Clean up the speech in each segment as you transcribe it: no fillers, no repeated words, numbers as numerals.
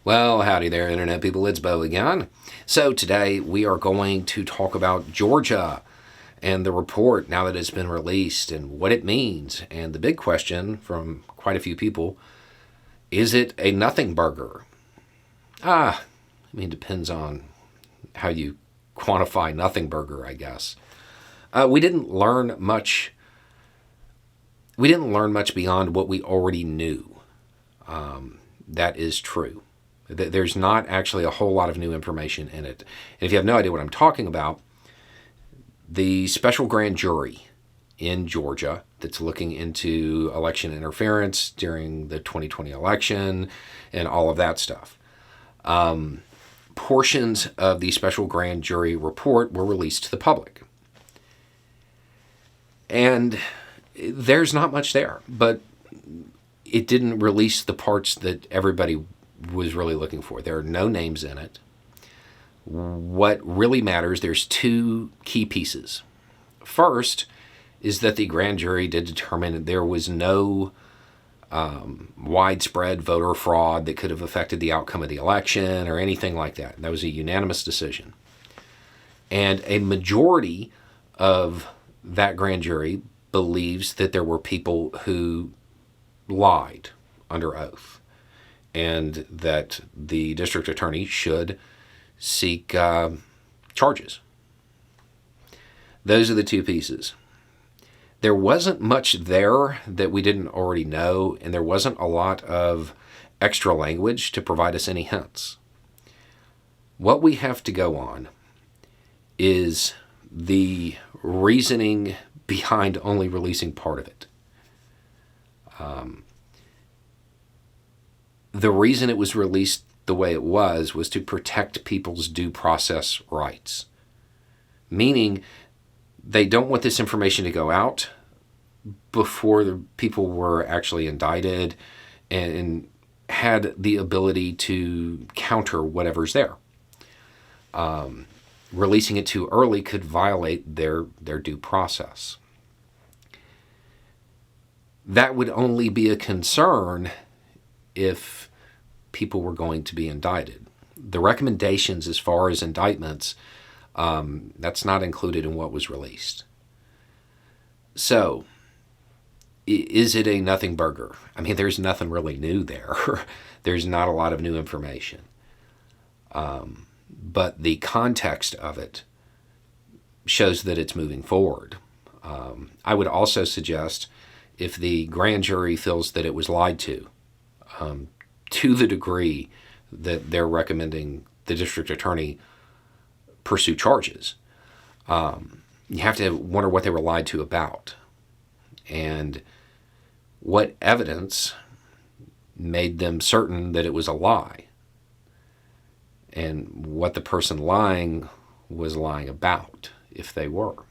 Well, howdy there, Internet people. It's Bo again. So, today we are going to talk about Georgia and the report now that it's been released and what it means. And the big question from quite a few people, is it a nothing burger? Depends on how you quantify nothing burger, I guess. We didn't learn much. We didn't learn much beyond what we already knew. That is true. There's not actually a whole lot of new information in it. And if you have no idea what I'm talking about, the special grand jury in Georgia that's looking into election interference during the 2020 election and all of that stuff. Portions of the special grand jury report were released to the public. And there's not much there, but it didn't release the parts that everybody was really looking for. There are no names in it. What really matters, there's two key pieces. First is that the grand jury did determine there was no widespread voter fraud that could have affected the outcome of the election or anything like that. That was a unanimous decision. And a majority of that grand jury believes that there were people who lied under oath, and that the district attorney should seek charges. Those are the two pieces. There wasn't much there that we didn't already know, and there wasn't a lot of extra language to provide us any hints. What we have to go on is the reasoning behind only releasing part of it. The reason it was released the way it was to protect people's due process rights. Meaning, they don't want this information to go out before the people were actually indicted and had the ability to counter whatever's there. Releasing it too early could violate their due process. That would only be a concern if people were going to be indicted. The recommendations as far as indictments, that's not included in what was released. So, is it a nothing burger? There's nothing really new there. There's not a lot of new information. But the context of it shows that it's moving forward. I would also suggest, if the grand jury feels that it was lied to the degree that they're recommending the district attorney pursue charges, you have to wonder what they were lied to about and what evidence made them certain that it was a lie and what the person lying was lying about, if they were.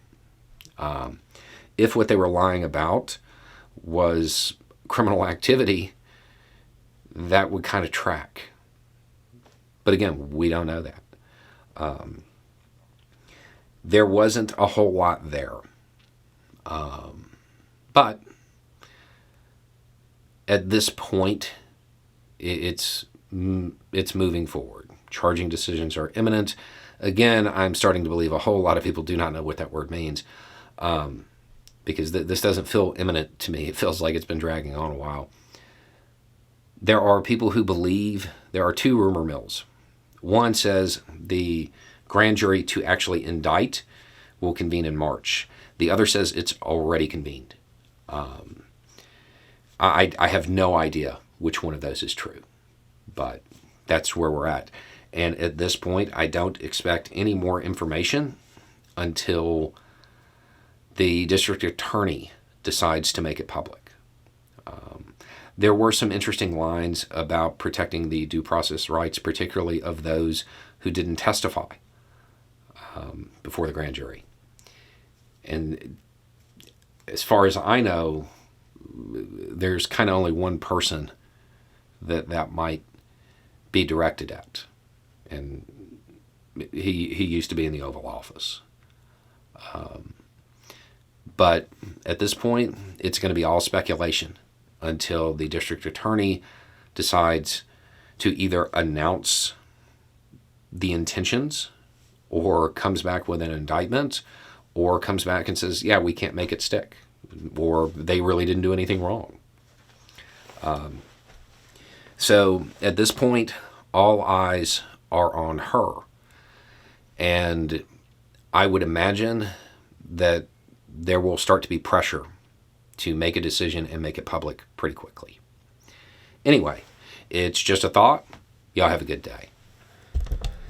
If what they were lying about was criminal activity, that would kind of track. But again, we don't know that. There wasn't a whole lot there. But at this point, it's moving forward. Charging decisions are imminent. Again, I'm starting to believe a whole lot of people do not know what that word means, because this doesn't feel imminent to me. It feels like it's been dragging on a while. There are people who believe there are two rumor mills. One says the grand jury to actually indict will convene in March. The other says it's already convened. I have no idea which one of those is true, but that's where we're at. And at this point, I don't expect any more information until the district attorney decides to make it public. There were some interesting lines about protecting the due process rights, particularly of those who didn't testify before the grand jury. And as far as I know, there's kind of only one person that might be directed at. And he used to be in the Oval Office. But at this point, it's going to be all speculation until the district attorney decides to either announce the intentions or comes back with an indictment or comes back and says, yeah, we can't make it stick, or they really didn't do anything wrong. So at this point, all eyes are on her. And I would imagine that there will start to be pressure to make a decision and make it public pretty quickly. Anyway, it's just a thought. Y'all have a good day.